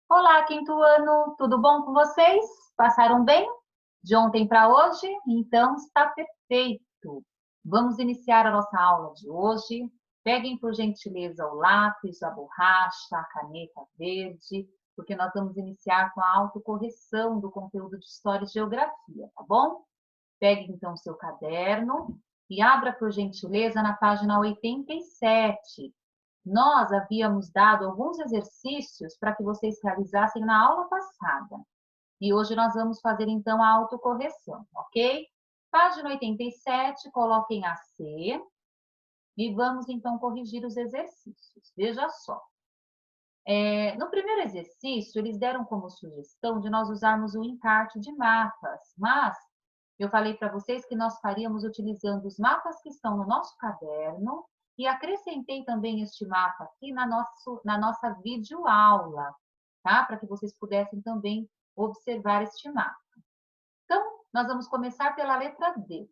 Olá, quinto ano, tudo bom com vocês? Passaram bem? De ontem para hoje? Então está perfeito. Vamos iniciar a nossa aula de hoje. Peguem, por gentileza, o lápis, a borracha, a caneta verde, porque nós vamos iniciar com a autocorreção do conteúdo de História e Geografia, tá bom? Pegue, então, o seu caderno e abra, por gentileza, na página 87. Nós havíamos dado alguns exercícios para que vocês realizassem na aula passada. E hoje nós vamos fazer, então, a autocorreção, ok? Página 87, coloquem a C e vamos, então, corrigir os exercícios. Veja só. No primeiro exercício, eles deram como sugestão de nós usarmos o encarte de mapas, mas eu falei para vocês que nós faríamos utilizando os mapas que estão no nosso caderno e acrescentei também este mapa aqui na nossa videoaula, tá? Para que vocês pudessem também observar este mapa. Então, nós vamos começar pela letra D.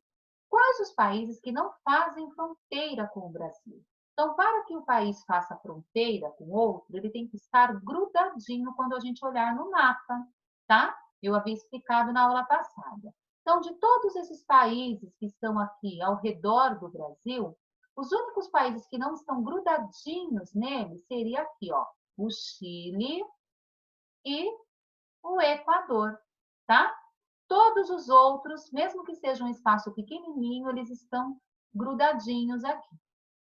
Quais os países que não fazem fronteira com o Brasil? Então, para que o país faça fronteira com outro, ele tem que estar grudadinho quando a gente olhar no mapa, tá? Eu havia explicado na aula passada. Então, de todos esses países que estão aqui ao redor do Brasil, os únicos países que não estão grudadinhos nele seria aqui, ó, o Chile e o Equador, tá? Todos os outros, mesmo que seja um espaço pequenininho, eles estão grudadinhos aqui.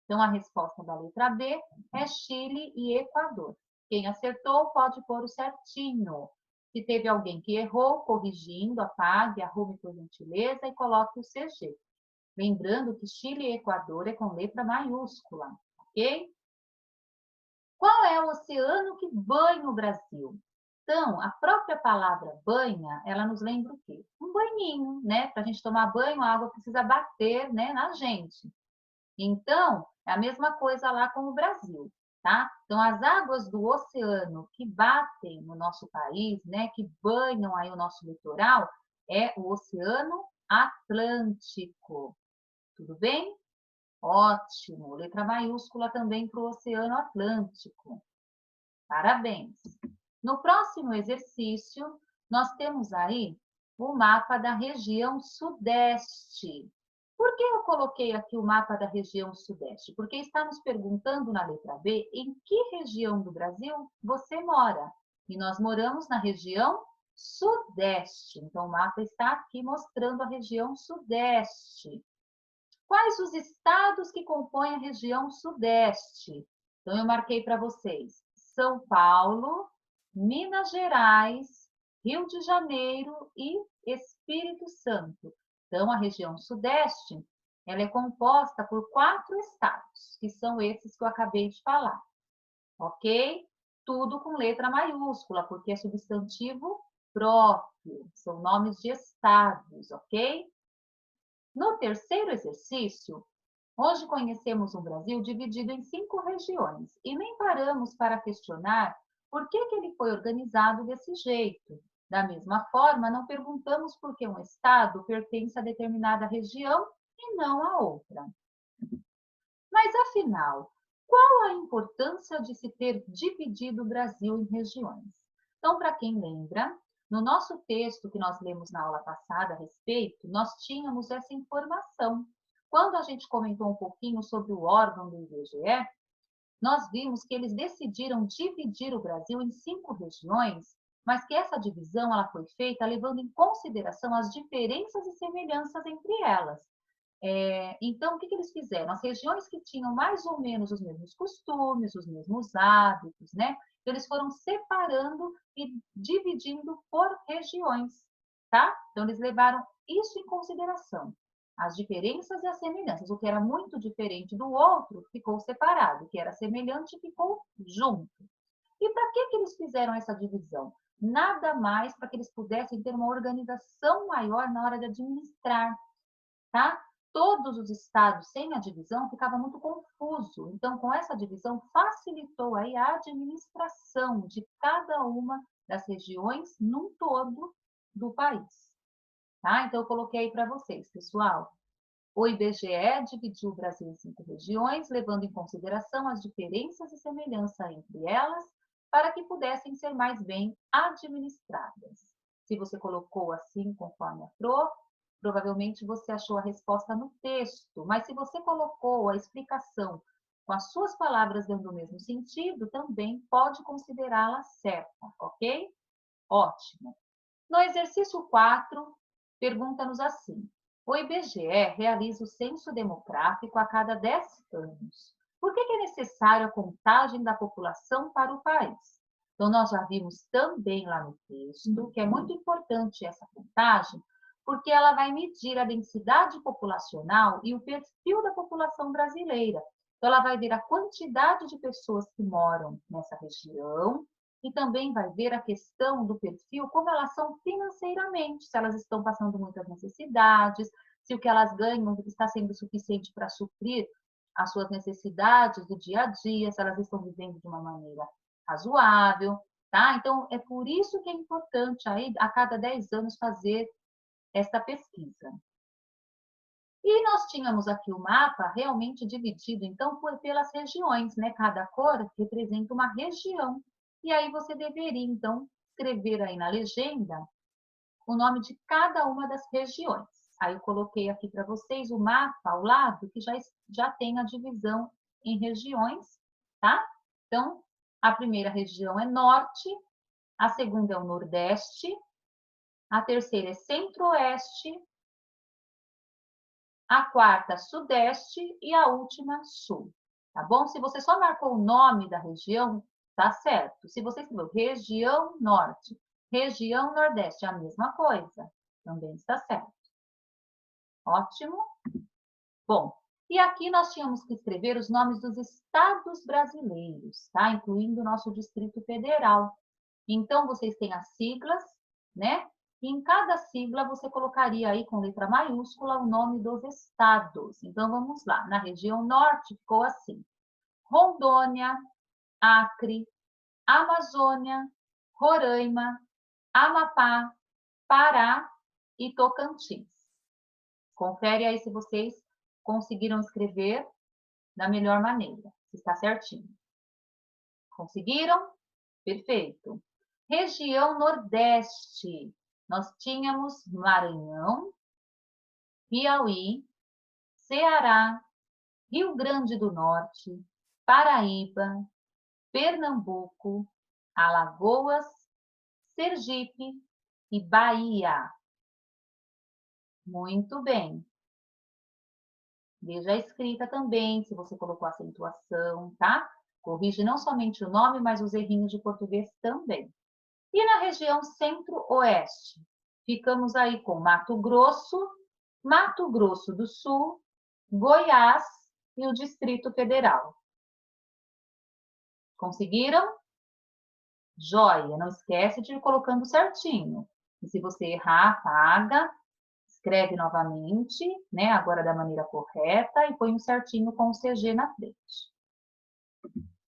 Então, a resposta da letra B é Chile e Equador. Quem acertou pode pôr o certinho. Se teve alguém que errou, corrigindo, apague, arrume por gentileza e coloque o CG. Lembrando que Chile e Equador é com letra maiúscula, ok? Qual é o oceano que banha o Brasil? Então, a própria palavra banha, ela nos lembra o quê? Um banhinho, né? Para a gente tomar banho, a água precisa bater, né, na gente. Então, é a mesma coisa lá com o Brasil, tá? Então, as águas do oceano que batem no nosso país, né, que banham aí o nosso litoral, é o Oceano Atlântico. Tudo bem? Ótimo. Letra maiúscula também para o Oceano Atlântico. Parabéns! No próximo exercício, nós temos aí o mapa da região Sudeste. Por que eu coloquei aqui o mapa da região Sudeste? Porque está nos perguntando na letra B em que região do Brasil você mora. E nós moramos na região Sudeste. Então, o mapa está aqui mostrando a região Sudeste. Quais os estados que compõem a região Sudeste? Então, eu marquei para vocês São Paulo, Minas Gerais, Rio de Janeiro e Espírito Santo. Então, a região Sudeste, ela é composta por 4 estados, que são esses que eu acabei de falar, ok? Tudo com letra maiúscula, porque é substantivo próprio, são nomes de estados, ok? No terceiro exercício, hoje conhecemos um Brasil dividido em 5 regiões e nem paramos para questionar por que ele foi organizado desse jeito. Da mesma forma, não perguntamos por que um estado pertence a determinada região e não a outra. Mas, afinal, qual a importância de se ter dividido o Brasil em regiões? Então, para quem lembra, no nosso texto que nós lemos na aula passada a respeito, nós tínhamos essa informação. Quando a gente comentou um pouquinho sobre o órgão do IBGE, nós vimos que eles decidiram dividir o Brasil em 5 regiões, mas que essa divisão ela foi feita levando em consideração as diferenças e semelhanças entre elas. Então, o que eles fizeram? As regiões que tinham mais ou menos os mesmos costumes, os mesmos hábitos, né? Então, eles foram separando e dividindo por regiões, tá? Então, eles levaram isso em consideração. As diferenças e as semelhanças. O que era muito diferente do outro ficou separado, o que era semelhante ficou junto. E para que eles fizeram essa divisão? Nada mais para que eles pudessem ter uma organização maior na hora de administrar, tá? Todos os estados sem a divisão ficava muito confuso. Então, com essa divisão, facilitou aí a administração de cada uma das regiões num todo do país. Tá? Então, eu coloquei aí para vocês, pessoal. O IBGE dividiu o Brasil em 5 regiões, levando em consideração as diferenças e semelhanças entre elas, para que pudessem ser mais bem administradas. Se você colocou assim, conforme a Pro, provavelmente você achou a resposta no texto, mas se você colocou a explicação com as suas palavras dando o mesmo sentido, também pode considerá-la certa, ok? Ótimo. No exercício 4, pergunta-nos assim: o IBGE realiza o censo demográfico a cada 10 anos. Por que é necessária a contagem da população para o país? Então, nós já vimos também lá no texto que é muito importante essa contagem, porque ela vai medir a densidade populacional e o perfil da população brasileira. Então, ela vai ver a quantidade de pessoas que moram nessa região, e também vai ver a questão do perfil, como elas são financeiramente, se elas estão passando muitas necessidades, se o que elas ganham está sendo suficiente para suprir as suas necessidades do dia a dia, se elas estão vivendo de uma maneira razoável, tá? Então, é por isso que é importante aí, a cada 10 anos, fazer esta pesquisa. E nós tínhamos aqui o mapa realmente dividido, então, pelas regiões, né? Cada cor representa uma região. E aí você deveria, então, escrever aí na legenda o nome de cada uma das regiões. Aí eu coloquei aqui para vocês o mapa ao lado, que já tem a divisão em regiões, tá? Então, a primeira região é Norte, a segunda é o Nordeste, a terceira é Centro-Oeste, a quarta, Sudeste e a última, Sul. Tá bom? Se você só marcou o nome da região, tá certo. Se você escreveu região Norte, região Nordeste, é a mesma coisa. Também está certo. Ótimo. Bom, e aqui nós tínhamos que escrever os nomes dos estados brasileiros, tá? Incluindo o nosso Distrito Federal. Então, vocês têm as siglas, né? E em cada sigla você colocaria aí com letra maiúscula o nome dos estados. Então, vamos lá. Na região norte ficou assim: Rondônia, Acre, Amazônia, Roraima, Amapá, Pará e Tocantins. Confere aí se vocês conseguiram escrever da melhor maneira, se está certinho. Conseguiram? Perfeito. Região Nordeste. Nós tínhamos Maranhão, Piauí, Ceará, Rio Grande do Norte, Paraíba, Pernambuco, Alagoas, Sergipe e Bahia. Muito bem. Veja a escrita também, se você colocou acentuação, tá? Corrige não somente o nome, mas os errinhos de português também. E na região Centro-Oeste, ficamos aí com Mato Grosso, Mato Grosso do Sul, Goiás e o Distrito Federal. Conseguiram? Joia! Não esquece de ir colocando certinho. E se você errar, apaga, escreve novamente, né? Agora da maneira correta e põe um certinho com o CG na frente.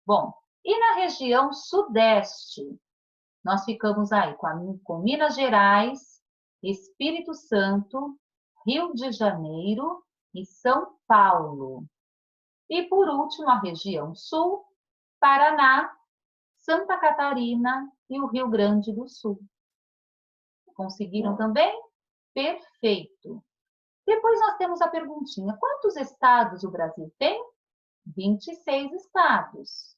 Bom, e na região Sudeste? Nós ficamos aí com Minas Gerais, Espírito Santo, Rio de Janeiro e São Paulo. E por último, a região Sul, Paraná, Santa Catarina e o Rio Grande do Sul. Conseguiram também? Perfeito. Depois nós temos a perguntinha: quantos estados o Brasil tem? 26 estados.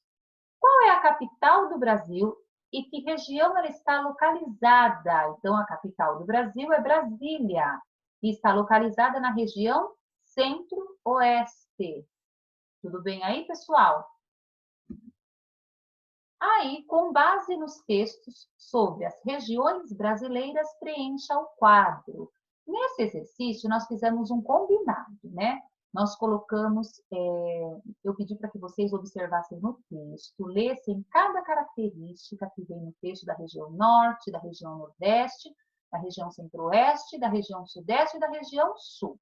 Qual é a capital do Brasil e que região ela está localizada? Então, a capital do Brasil é Brasília e está localizada na região Centro-Oeste. Tudo bem aí, pessoal? Aí, com base nos textos sobre as regiões brasileiras, preencha o quadro. Nesse exercício, nós fizemos um combinado, né? Nós colocamos, eu pedi para que vocês observassem no texto, lessem cada característica que vem no texto da região norte, da região nordeste, da região centro-oeste, da região sudeste e da região sul.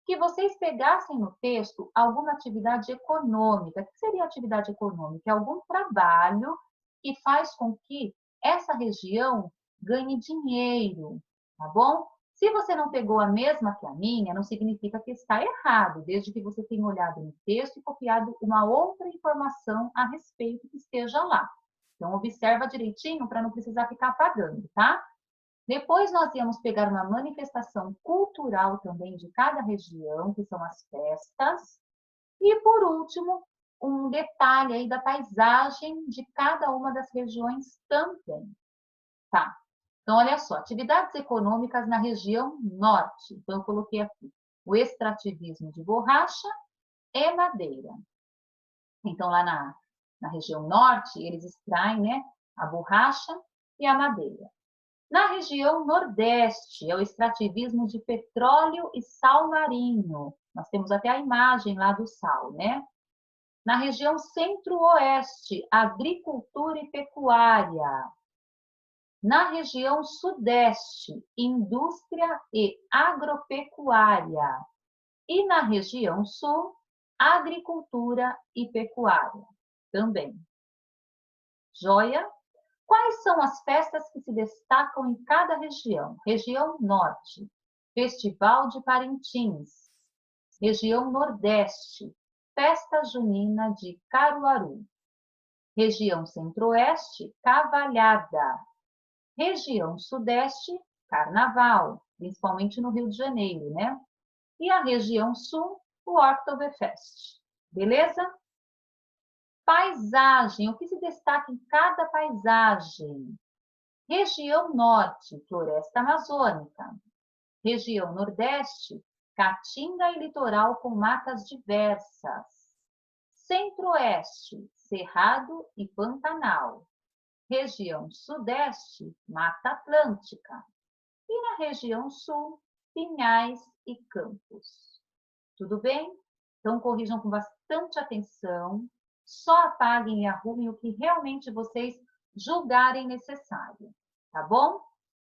Que vocês pegassem no texto alguma atividade econômica. O que seria atividade econômica? É algum trabalho que faz com que essa região ganhe dinheiro, tá bom? Se você não pegou a mesma que a minha, não significa que está errado, desde que você tenha olhado no texto e copiado uma outra informação a respeito que esteja lá. Então, observa direitinho para não precisar ficar apagando, tá? Depois nós íamos pegar uma manifestação cultural também de cada região, que são as festas. E por último, um detalhe aí da paisagem de cada uma das regiões também, tá? Então, olha só, atividades econômicas na região norte. Então, eu coloquei aqui o extrativismo de borracha e madeira. Então, lá na região norte, eles extraem, né, a borracha e a madeira. Na região nordeste, é o extrativismo de petróleo e sal marinho. Nós temos até a imagem lá do sal, né? Na região centro-oeste, agricultura e pecuária. Na região sudeste, indústria e agropecuária. E na região sul, agricultura e pecuária também. Joia? Quais são as festas que se destacam em cada região? Região Norte, Festival de Parintins. Região Nordeste, Festa Junina de Caruaru. Região Centro-Oeste, Cavalhada. Região Sudeste, Carnaval, principalmente no Rio de Janeiro, né? E a região Sul, o Oktoberfest. Beleza? Paisagem, o que se destaca em cada paisagem? Região Norte, Floresta Amazônica. Região Nordeste, Caatinga e litoral com matas diversas. Centro-Oeste, Cerrado e Pantanal. Região Sudeste, Mata Atlântica. E na região Sul, Pinhais e Campos. Tudo bem? Então, corrijam com bastante atenção. Só apaguem e arrumem o que realmente vocês julgarem necessário, tá bom?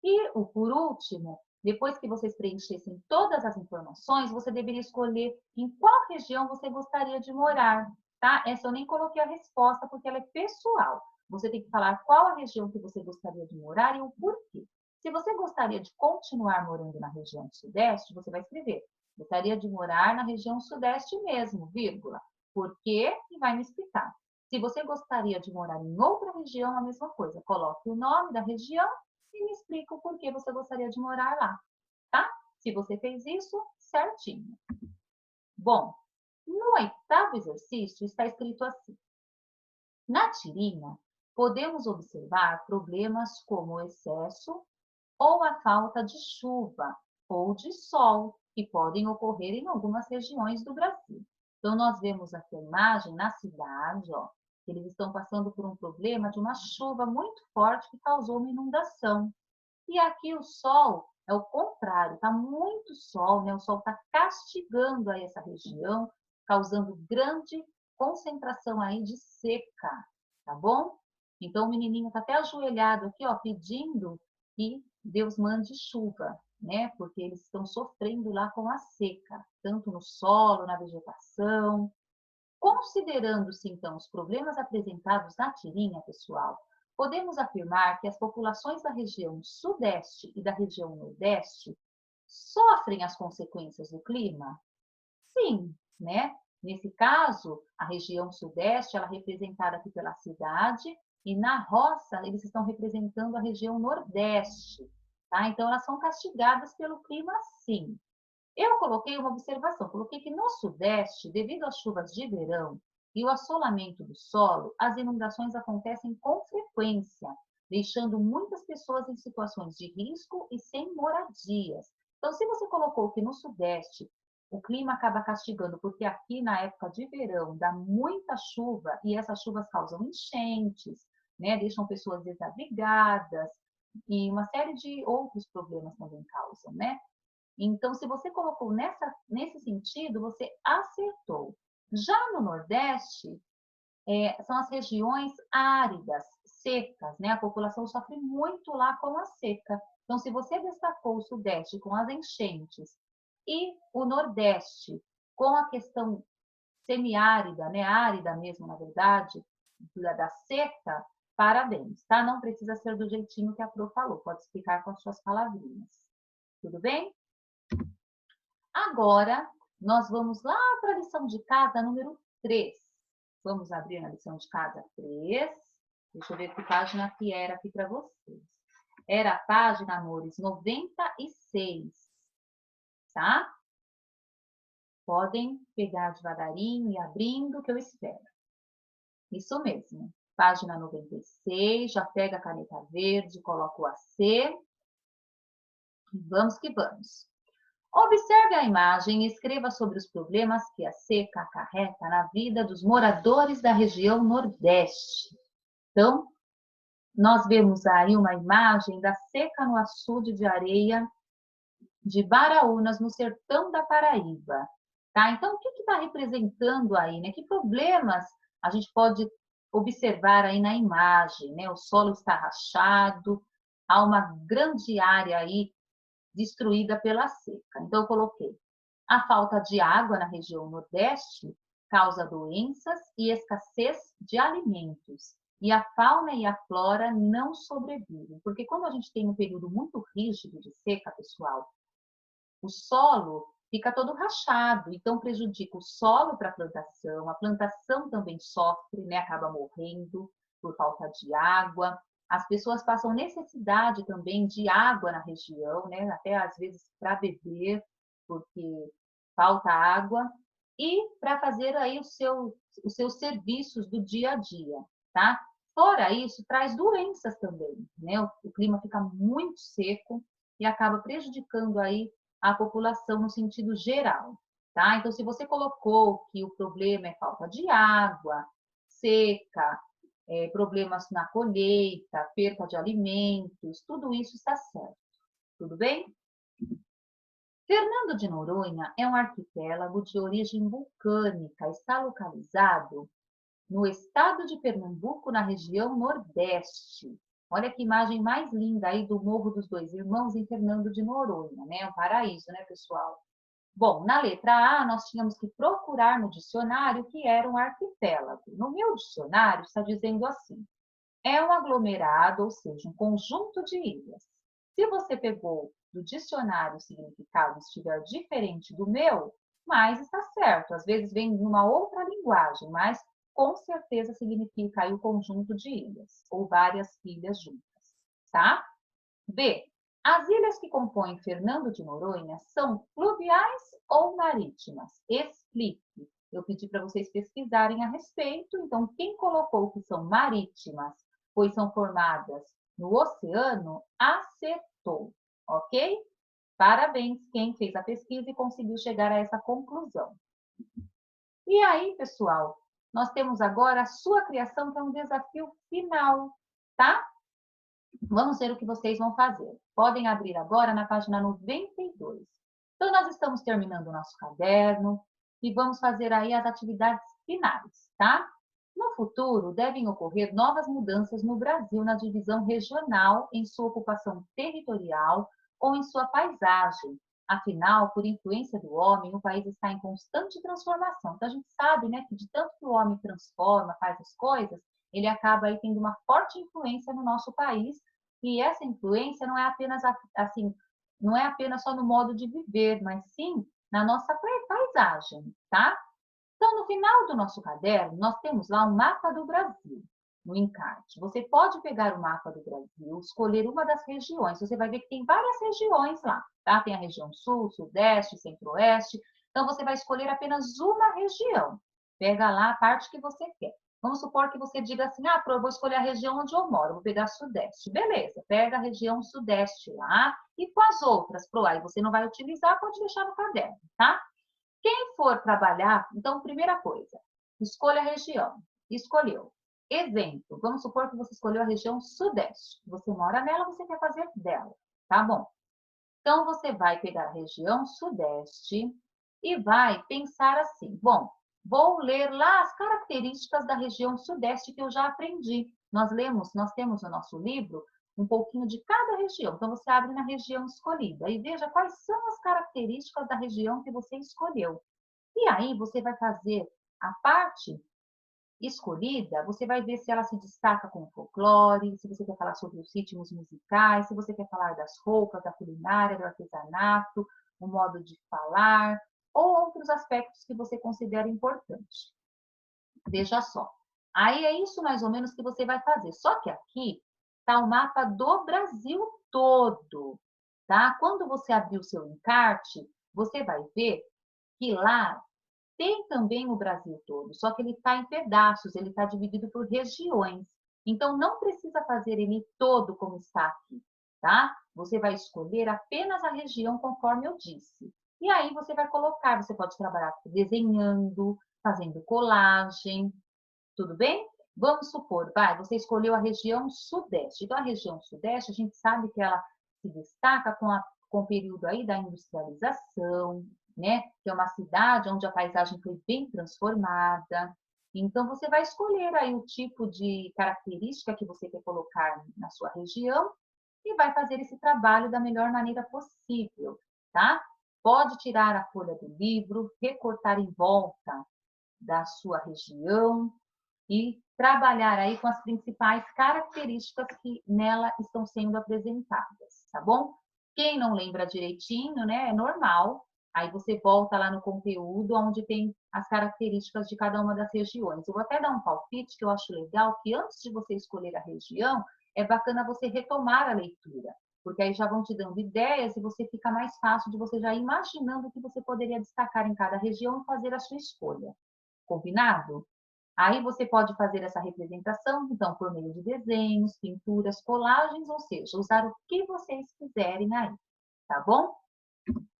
E, por último, depois que vocês preenchessem todas as informações, você deveria escolher em qual região você gostaria de morar, tá? Essa eu nem coloquei a resposta porque ela é pessoal. Você tem que falar qual a região que você gostaria de morar e o porquê. Se você gostaria de continuar morando na região sudeste, você vai escrever: gostaria de morar na região sudeste mesmo, vírgula. Por quê? E vai me explicar. Se você gostaria de morar em outra região, a mesma coisa. Coloque o nome da região e me explica o porquê você gostaria de morar lá, tá? Se você fez isso, certinho. Bom, no 8º exercício está escrito assim. Na tirinha, podemos observar problemas como o excesso ou a falta de chuva ou de sol, que podem ocorrer em algumas regiões do Brasil. Então, nós vemos aqui a imagem na cidade, ó, que eles estão passando por um problema de uma chuva muito forte que causou uma inundação. E aqui o sol é o contrário, está muito sol, né? O sol está castigando aí essa região, causando grande concentração aí de seca, tá bom? Então, o menininho está até ajoelhado aqui, ó, pedindo que Deus mande chuva, né? Porque eles estão sofrendo lá com a seca, tanto no solo, na vegetação. Considerando-se, então, os problemas apresentados na tirinha, pessoal, podemos afirmar que as populações da região sudeste e da região nordeste sofrem as consequências do clima? Sim, né? Nesse caso, a região sudeste, ela é representada aqui pela cidade, e na roça, eles estão representando a região nordeste, tá? Então, elas são castigadas pelo clima, sim. Eu coloquei uma observação, coloquei que no Sudeste, devido às chuvas de verão e o assolamento do solo, as inundações acontecem com frequência, deixando muitas pessoas em situações de risco e sem moradias. Então, se você colocou que no Sudeste o clima acaba castigando, porque aqui na época de verão dá muita chuva e essas chuvas causam enchentes, né? Deixam pessoas desabrigadas e uma série de outros problemas também causam, né? Então, se você colocou nesse sentido, você acertou. Já no Nordeste, são as regiões áridas, secas, né? A população sofre muito lá com a seca. Então, se você destacou o Sudeste com as enchentes e o Nordeste com a questão semiárida, né? Árida mesmo, na verdade, da seca, parabéns, tá? Não precisa ser do jeitinho que a Pro falou, pode explicar com as suas palavrinhas. Tudo bem? Agora, nós vamos lá para a lição de casa número 3. Vamos abrir a lição de casa 3. Deixa eu ver que página que era aqui para vocês. Era a página, amores, 96, tá? Podem pegar devagarinho e abrindo, que eu espero. Isso mesmo. Página 96, já pega a caneta verde, coloca o AC. Vamos que vamos. Observe a imagem e escreva sobre os problemas que a seca acarreta na vida dos moradores da região Nordeste. Então, nós vemos aí uma imagem da seca no açude de areia de Baraúnas, no sertão da Paraíba. Tá? Então, o que está representando aí? Né? Que problemas a gente pode observar aí na imagem? Né? O solo está rachado, há uma grande área aí destruída pela seca. Então, eu coloquei a falta de água na região Nordeste causa doenças e escassez de alimentos. E a fauna e a flora não sobrevivem. Porque quando a gente tem um período muito rígido de seca, pessoal, o solo fica todo rachado, então prejudica o solo para a plantação também sofre, né? Acaba morrendo por falta de água. As pessoas passam necessidade também de água na região, né? Até às vezes para beber, porque falta água, e para fazer aí os seus serviços do dia a dia, tá? Fora isso, traz doenças também, né? O clima fica muito seco e acaba prejudicando aí a população no sentido geral, tá? Então, se você colocou que o problema é falta de água, seca, problemas na colheita, perda de alimentos, tudo isso está certo, tudo bem? Fernando de Noronha é um arquipélago de origem vulcânica, está localizado no estado de Pernambuco, na região Nordeste. Olha que imagem mais linda aí do Morro dos Dois Irmãos em Fernando de Noronha, né? Um paraíso, né, pessoal? Bom, na letra A, nós tínhamos que procurar no dicionário o que era um arquipélago. No meu dicionário está dizendo assim: é um aglomerado, ou seja, um conjunto de ilhas. Se você pegou do dicionário o significado e estiver diferente do meu, mas está certo. Às vezes vem de uma outra linguagem, mas com certeza significa aí o conjunto de ilhas, ou várias ilhas juntas, tá? B. As ilhas que compõem Fernando de Noronha são fluviais ou marítimas? Explique. Eu pedi para vocês pesquisarem a respeito, então quem colocou que são marítimas, pois são formadas no oceano, acertou, ok? Parabéns quem fez a pesquisa e conseguiu chegar a essa conclusão. E aí, pessoal, nós temos agora a sua criação, que é um desafio final, tá? Vamos ver o que vocês vão fazer. Podem abrir agora na página 92. Então, nós estamos terminando o nosso caderno e vamos fazer aí as atividades finais, tá? No futuro, devem ocorrer novas mudanças no Brasil na divisão regional, em sua ocupação territorial ou em sua paisagem. Afinal, por influência do homem, o país está em constante transformação. Então, a gente sabe, né, que de tanto que o homem transforma, faz as coisas, ele acaba aí tendo uma forte influência no nosso país, e essa influência não é apenas assim, não é apenas só no modo de viver, mas sim na nossa paisagem, tá? Então, no final do nosso caderno, nós temos lá um mapa do Brasil, no encarte. Você pode pegar o mapa do Brasil, escolher uma das regiões. Você vai ver que tem várias regiões lá, tá? Tem a região sul, sudeste, centro-oeste. Então, você vai escolher apenas uma região. Pega lá a parte que você quer. Vamos supor que você diga assim, ah, eu vou escolher a região onde eu moro, vou pegar sudeste. Beleza, pega a região sudeste lá e com as outras, aí você não vai utilizar, pode deixar no caderno, tá? Quem for trabalhar, então, primeira coisa, escolha a região. Escolheu. Exemplo, vamos supor que você escolheu a região sudeste. Você mora nela, você quer fazer dela, tá bom? Então, você vai pegar a região sudeste e vai pensar assim, bom, vou ler lá as características da região sudeste que eu já aprendi. Nós temos no nosso livro um pouquinho de cada região. Então, você abre na região escolhida e veja quais são as características da região que você escolheu. E aí, você vai fazer a parte escolhida, você vai ver se ela se destaca com o folclore, se você quer falar sobre os ritmos musicais, se você quer falar das roupas, da culinária, do artesanato, o modo de falar, ou outros aspectos que você considera importante. Veja só, Aí é isso mais ou menos que você vai fazer. Só que aqui está o mapa do Brasil todo, tá? Quando você abrir o seu encarte, você vai ver que lá tem também o Brasil todo, só que ele está em pedaços, ele está dividido por regiões. Então, não precisa fazer ele todo como está aqui, tá? Você vai escolher apenas a região conforme eu disse. E aí você vai colocar, você pode trabalhar desenhando, fazendo colagem, tudo bem? Vamos supor, você escolheu a região sudeste. Então, a região sudeste, a gente sabe que ela se destaca com o período aí da industrialização, né? Que é uma cidade onde a paisagem foi bem transformada. Então, você vai escolher aí o tipo de característica que você quer colocar na sua região e vai fazer esse trabalho da melhor maneira possível, tá? Pode tirar a folha do livro, recortar em volta da sua região, e trabalhar aí com as principais características que nela estão sendo apresentadas, tá bom? Quem não lembra direitinho, né, é normal. Aí você volta lá no conteúdo onde tem as características de cada uma das regiões. Eu vou até dar um palpite que eu acho legal, que antes de você escolher a região, é bacana você retomar a leitura, porque aí já vão te dando ideias e você fica mais fácil de você já ir imaginando o que você poderia destacar em cada região e fazer a sua escolha. Combinado? Aí você pode fazer essa representação, então, por meio de desenhos, pinturas, colagens, ou seja, usar o que vocês quiserem aí, tá bom?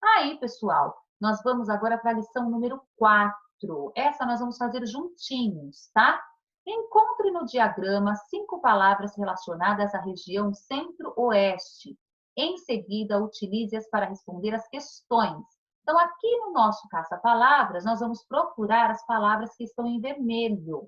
Aí, pessoal, nós vamos agora para a lição número 4. Essa nós vamos fazer juntinhos, tá? Encontre no diagrama 5 palavras relacionadas à região centro-oeste. Em seguida, utilize-as para responder as questões. Então, aqui no nosso caça-palavras, nós vamos procurar as palavras que estão em vermelho.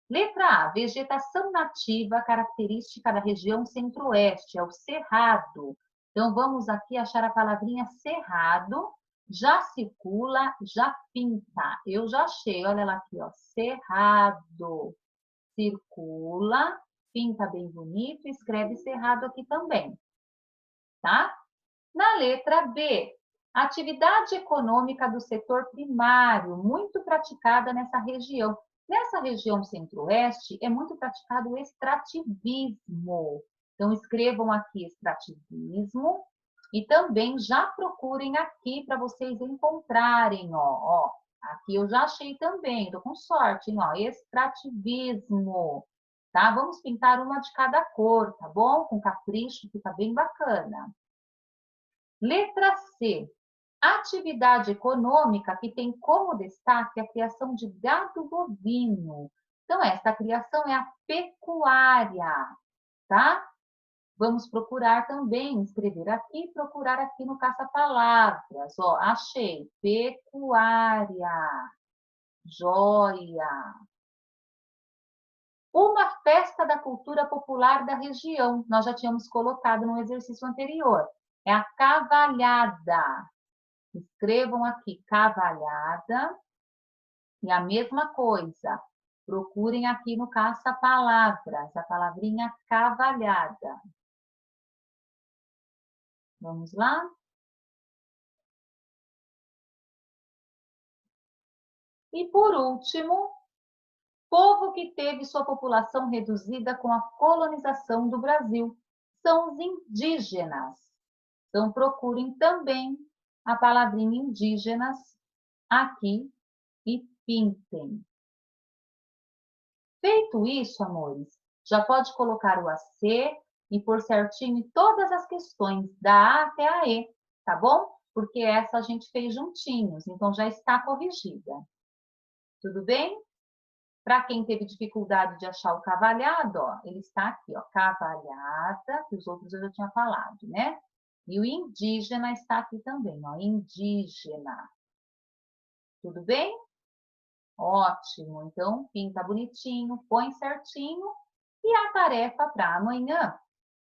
Letra A, vegetação nativa característica da região centro-oeste, é o cerrado. Então, vamos aqui achar a palavrinha cerrado, já circula, já pinta. Eu já achei, olha lá aqui, ó, cerrado. Circula, pinta bem bonito, escreve cerrado aqui também, tá? Na letra B, atividade econômica do setor primário, muito praticada nessa região. Nessa região centro-oeste, é muito praticado o extrativismo. Então, escrevam aqui extrativismo e também já procurem aqui para vocês encontrarem, ó. Aqui eu já achei também, tô com sorte, hein, ó, extrativismo, tá? Vamos pintar uma de cada cor, tá bom? Com capricho, fica bem bacana. Letra C. Atividade econômica que tem como destaque a criação de gado bovino. Então, essa criação é a pecuária, tá? Vamos procurar também, escrever aqui, procurar aqui no caça-palavras. Ó, achei, pecuária, joia. Uma festa da cultura popular da região. Nós já tínhamos colocado no exercício anterior. É a cavalhada. Escrevam aqui cavalhada e a mesma coisa. Procurem aqui no caça-palavras, a palavrinha cavalhada. Vamos lá? E por último, povo que teve sua população reduzida com a colonização do Brasil. São os indígenas. Então, procurem também a palavrinha indígenas aqui e pintem. Feito isso, amores, já pode colocar o AC e pôr certinho em todas as questões, da A até a E, tá bom? Porque essa a gente fez juntinhos, então já está corrigida. Tudo bem? Para quem teve dificuldade de achar o cavalhado, ó, ele está aqui, ó, cavalhada, que os outros eu já tinha falado, né? E o indígena está aqui também, ó, indígena. Tudo bem? Ótimo. Então, pinta bonitinho, põe certinho. E a tarefa para amanhã,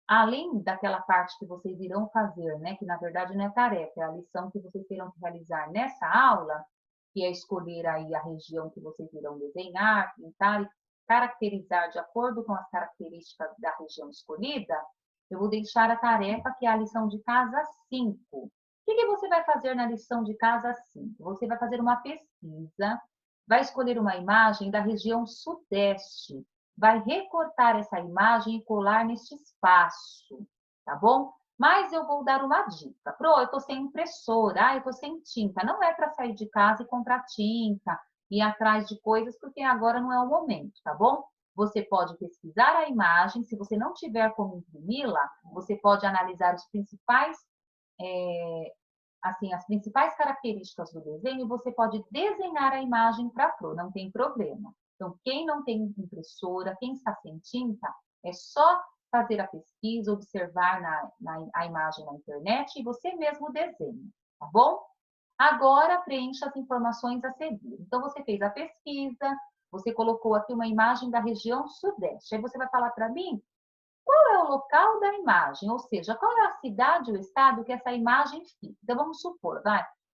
além daquela parte que vocês irão fazer, né? Que na verdade não é tarefa, é a lição que vocês terão que realizar nessa aula, que é escolher aí a região que vocês irão desenhar, pintar e caracterizar de acordo com as características da região escolhida, eu vou deixar a tarefa que é a lição de casa 5. O que você vai fazer na lição de casa 5? Você vai fazer uma pesquisa vai escolher uma imagem da região sudeste, vai recortar essa imagem e colar neste espaço, tá bom? Mas eu vou dar uma dica. Pro, eu estou sem impressora, eu estou sem tinta. Não é para sair de casa e comprar tinta, ir atrás de coisas, porque agora não é o momento, tá bom? Você pode pesquisar a imagem, se você não tiver como imprimi-la, você pode analisar os principais, assim, as principais características do desenho e você pode desenhar a imagem para Pro, não tem problema. Então, quem não tem impressora, quem está sem tinta, é só fazer a pesquisa, observar a imagem na internet e você mesmo desenha, tá bom? Agora, preencha as informações a seguir. Então, você fez a pesquisa, você colocou aqui uma imagem da região sudeste. Aí você vai falar para mim qual é o local da imagem, ou seja, qual é a cidade ou estado que essa imagem fica. Então, vamos supor,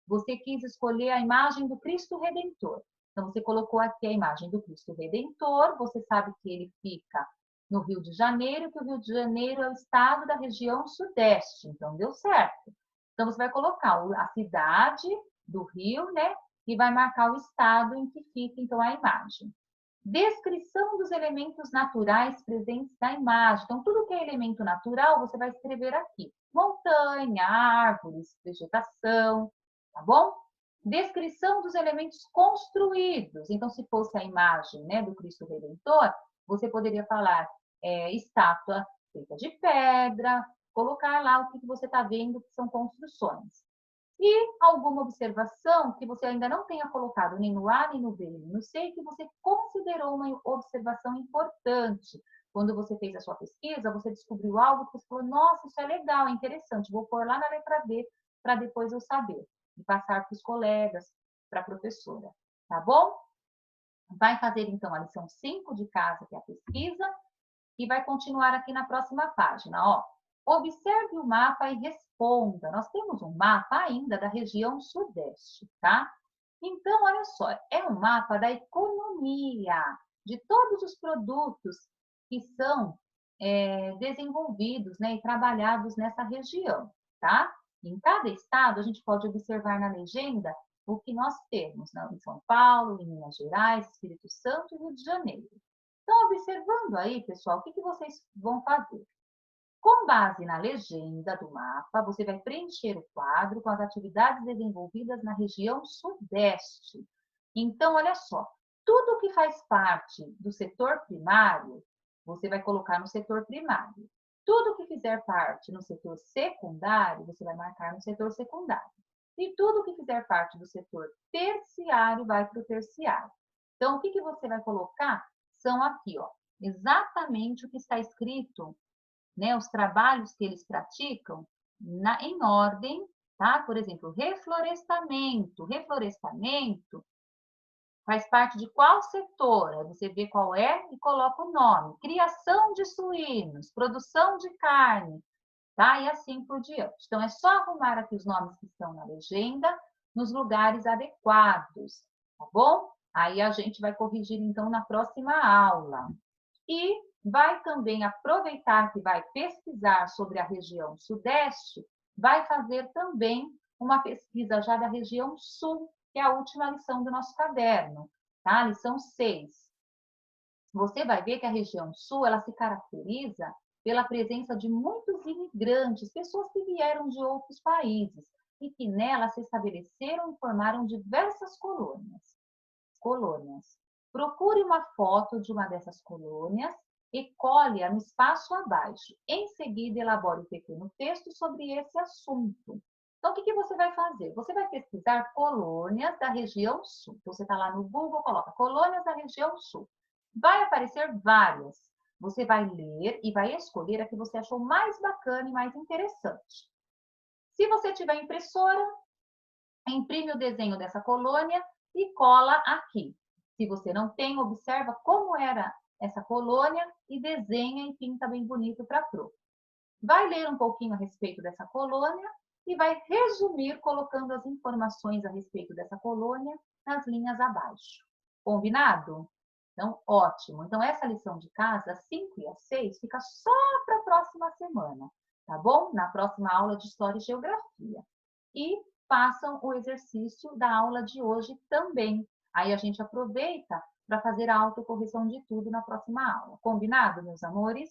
você quis escolher a imagem do Cristo Redentor. Então, você colocou aqui a imagem do Cristo Redentor, você sabe que ele fica no Rio de Janeiro, que o Rio de Janeiro é o estado da região sudeste. Então, deu certo. Então, você vai colocar a cidade do Rio, né? E vai marcar o estado em que fica, então, a imagem. Descrição dos elementos naturais presentes na imagem. Então, tudo que é elemento natural, você vai escrever aqui. Montanha, árvores, vegetação, tá bom? Descrição dos elementos construídos. Então, se fosse a imagem, né, do Cristo Redentor, você poderia falar estátua feita de pedra, colocar lá o que você está vendo que são construções. E alguma observação que você ainda não tenha colocado nem no A, nem no B, nem no C, que você considerou uma observação importante. Quando você fez a sua pesquisa, você descobriu algo que você falou, nossa, isso é legal, é interessante, vou pôr lá na letra B para depois eu saber e passar para os colegas, para a professora, tá bom? Vai fazer então a lição 5 de casa, que é a pesquisa, e vai continuar aqui na próxima página, ó. Observe o mapa e responda. Nós temos um mapa ainda da região sudeste, tá? Então, olha só, é um mapa da economia, de todos os produtos que são desenvolvidos, né, e trabalhados nessa região, tá? Em cada estado, a gente pode observar na legenda o que nós temos, né, em São Paulo, em Minas Gerais, Espírito Santo e Rio de Janeiro. Então, observando aí, pessoal, o que vocês vão fazer? Com base na legenda do mapa, você vai preencher o quadro com as atividades desenvolvidas na região sudeste. Então, olha só, tudo que faz parte do setor primário, você vai colocar no setor primário. Tudo que fizer parte no setor secundário, você vai marcar no setor secundário. E tudo que fizer parte do setor terciário, vai para o terciário. Então, o que você vai colocar? São aqui, ó, exatamente o que está escrito, né, os trabalhos que eles praticam em ordem, tá? Por exemplo, reflorestamento. Reflorestamento faz parte de qual setor? Aí você vê qual é e coloca o nome. Criação de suínos, produção de carne, tá? E assim por diante. Então, é só arrumar aqui os nomes que estão na legenda nos lugares adequados, tá bom? Aí a gente vai corrigir, então, na próxima aula. E vai também aproveitar que vai pesquisar sobre a região sudeste, vai fazer também uma pesquisa já da região sul, que é a última lição do nosso caderno, tá? Lição 6. Você vai ver que a região sul, ela se caracteriza pela presença de muitos imigrantes, pessoas que vieram de outros países e que nela se estabeleceram e formaram diversas colônias. Procure uma foto de uma dessas colônias e colhe-a no espaço abaixo. Em seguida, elabore um pequeno texto sobre esse assunto. Então, o que você vai fazer? Você vai pesquisar colônias da região sul. Então, você está lá no Google, coloca colônias da região sul. Vai aparecer várias. Você vai ler e vai escolher a que você achou mais bacana e mais interessante. Se você tiver impressora, imprime o desenho dessa colônia e cola aqui. Se você não tem, observa como era essa colônia e desenha e pinta bem bonito para a Pro. Vai ler um pouquinho a respeito dessa colônia e vai resumir colocando as informações a respeito dessa colônia nas linhas abaixo. Combinado? Então, ótimo. Então, essa lição de casa, 5 e a 6, fica só para a próxima semana, tá bom? Na próxima aula de História e Geografia. E façam o exercício da aula de hoje também. Aí a gente aproveita para fazer a autocorreção de tudo na próxima aula. Combinado, meus amores?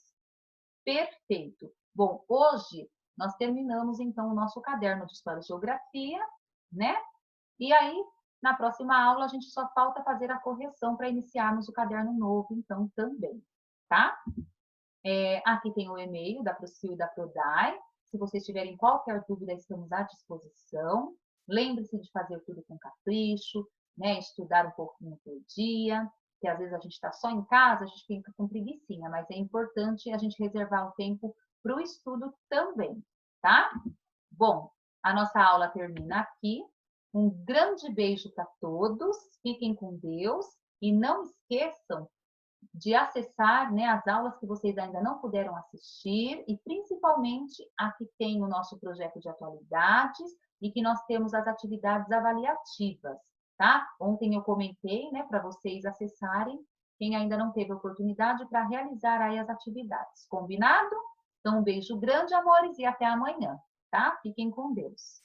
Perfeito. Bom, hoje nós terminamos então o nosso caderno de História e Geografia, né? E aí, na próxima aula, a gente só falta fazer a correção para iniciarmos o caderno novo, então, também, tá? Aqui tem o e-mail da Procil e da Prodai. Se vocês tiverem qualquer dúvida, estamos à disposição. Lembre-se de fazer tudo com capricho, né? Estudar um pouquinho por dia, que às vezes a gente está só em casa, a gente fica com preguicinha, mas é importante a gente reservar o tempo para o estudo também, tá? Bom, a nossa aula termina aqui. Um grande beijo para todos, fiquem com Deus e não esqueçam de acessar, né, as aulas que vocês ainda não puderam assistir e principalmente aqui tem o nosso projeto de atualidades e que nós temos as atividades avaliativas, tá? Ontem eu comentei, né, para vocês acessarem, quem ainda não teve oportunidade para realizar aí as atividades. Combinado? Então, um beijo grande, amores, e até amanhã, tá? Fiquem com Deus.